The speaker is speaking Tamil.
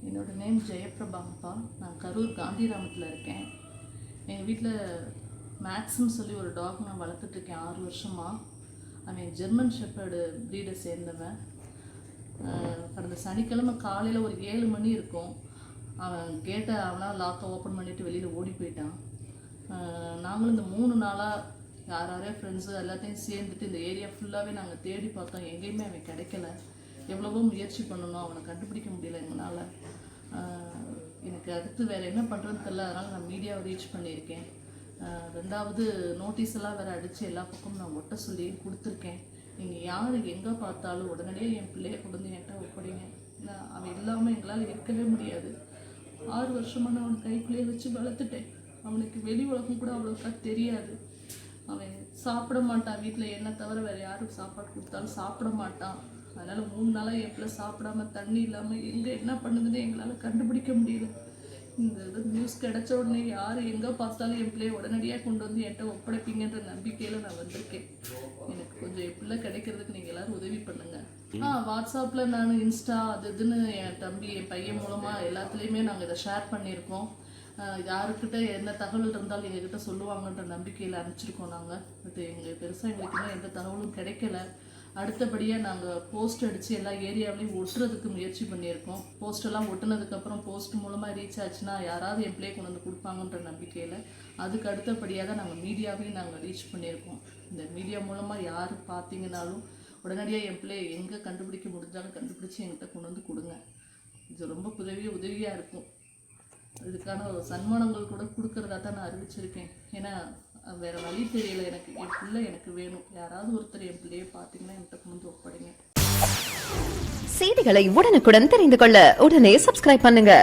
என்னோட நேம் ஜெயபிரபாங்கப்பா. நான் கரூர் காந்திராமத்தில் இருக்கேன். எங்கள் வீட்டில் மேக்ஸ்ன்னு சொல்லி ஒரு டாக் நான் வளர்த்துட்ருக்கேன் 6 வருஷமாக. அவன் ஜெர்மன் ஷெப்பர்டு ப்ரீடை சேர்ந்தவன். கடந்த சனிக்கிழமை காலையில் ஒரு 7 மணி இருக்கும். அவன் கேட்டை அவனால் லாக்கை ஓப்பன் பண்ணிவிட்டு வெளியில் ஓடி போயிட்டான். நாங்களும் இந்த 3 நாளாக யாரையா ஃப்ரெண்ட்ஸு எல்லாத்தையும் சேர்ந்துட்டு இந்த ஏரியா ஃபுல்லாகவே நாங்கள் தேடி பார்த்தோம். எங்கேயுமே அவன் கிடைக்கல. எவ்வளவோ முயற்சி பண்ணணும், அவனை கண்டுபிடிக்க முடியல எங்களால். எனக்கு அடுத்து வேறு என்ன பண்ணுறதுன்னு தெரியல. அதனால் நான் மீடியாவை ரீச் பண்ணியிருக்கேன். 2வது நோட்டீஸ் எல்லாம் வேறு அடித்து எல்லா பக்கமும் நான் ஒட்ட சொல்லி கொடுத்துருக்கேன். நீங்கள் யார் எங்கே பார்த்தாலும் உடனடியே என் பிள்ளையை கொண்டு வந்து என்கிட்ட ஒப்படைங்க. அவன் இல்லாமல் எங்களால் இருக்கவே முடியாது. 6 வருஷமாக நான் அவனை கைக்குள்ளேயே வச்சு வளர்த்துட்டேன். அவனுக்கு வெளி உலகம் கூட அவ்வளோக்கா தெரியாது. அவன் சாப்பிட மாட்டான். வீட்டில் என்ன தவிர வேறு யாரும் சாப்பாடு கொடுத்தாலும் சாப்பிட மாட்டான். அதனால் 3 நாளாக என் பிள்ளை சாப்பிடாம தண்ணி இல்லாமல் எங்கே என்ன பண்ணுதுன்னு எங்களால் கண்டுபிடிக்க முடியல. இந்த இது நியூஸ் கிடைச்ச உடனே யார் எங்கே பார்த்தாலும் என் பிள்ளையை உடனடியாக கொண்டு வந்து என்கிட்ட ஒப்படைப்பீங்கன்ற நம்பிக்கையில் நான் வந்திருக்கேன். எனக்கு கொஞ்சம் என் பிள்ளை கிடைக்கிறதுக்கு நீங்கள் எல்லோரும் உதவி பண்ணுங்கள். வாட்ஸ்அப்பில் நான் இன்ஸ்டா அது இதுன்னு என் தம்பி என் பையன் மூலமாக எல்லாத்துலேயுமே நாங்கள் இதை ஷேர் பண்ணியிருக்கோம். யாருக்கிட்ட என்ன தகவல் இருந்தாலும் எங்ககிட்ட சொல்லுவாங்கன்ற நம்பிக்கையில் அனுப்பிச்சிருக்கோம் நாங்கள். பட் எங்களுக்கு பெருசாக எங்களுக்கு இன்னும் எந்த தகவலும் கிடைக்கல. அடுத்தபடியாக நாங்கள் போஸ்ட் அடித்து எல்லா ஏரியாவிலையும் ஒட்டுறதுக்கு முயற்சி பண்ணியிருக்கோம். போஸ்டெல்லாம் ஒட்டுனதுக்கப்புறம் போஸ்ட் மூலமாக ரீச் ஆச்சுன்னா யாராவது என் பிள்ளையை கொண்டு வந்து கொடுப்பாங்கன்ற நம்பிக்கையில் அதுக்கு அடுத்தபடியாக தான் நாங்கள் மீடியாவையும் நாங்கள் ரீச் பண்ணியிருக்கோம். இந்த மீடியா மூலமாக யார் பார்த்தீங்கன்னாலும் உடனடியாக என் பிள்ளையை எங்கே கண்டுபிடிக்க முடிஞ்சாலும் கண்டுபிடிச்சி என்கிட்ட கொண்டு வந்து கொடுங்க. இது ரொம்ப உதவியாக இருக்கும். இதுக்கான சன்மானங்கள் கூட கொடுக்கறதா தான் நான் அறிவிச்சிருக்கேன். ஏன்னா வேறு வழி தெரியல. எனக்கு என் பிள்ளை எனக்கு வேணும். யாராவது ஒருத்தர் என் பிள்ளையை பார்த்தீங்கன்னா என்கிட்ட கொண்டு வந்து ஒப்படைங்க. செய்திகளை உடனுக்குடன் தெரிந்து கொள்ள உடனே சப்ஸ்கிரைப் பண்ணுங்க.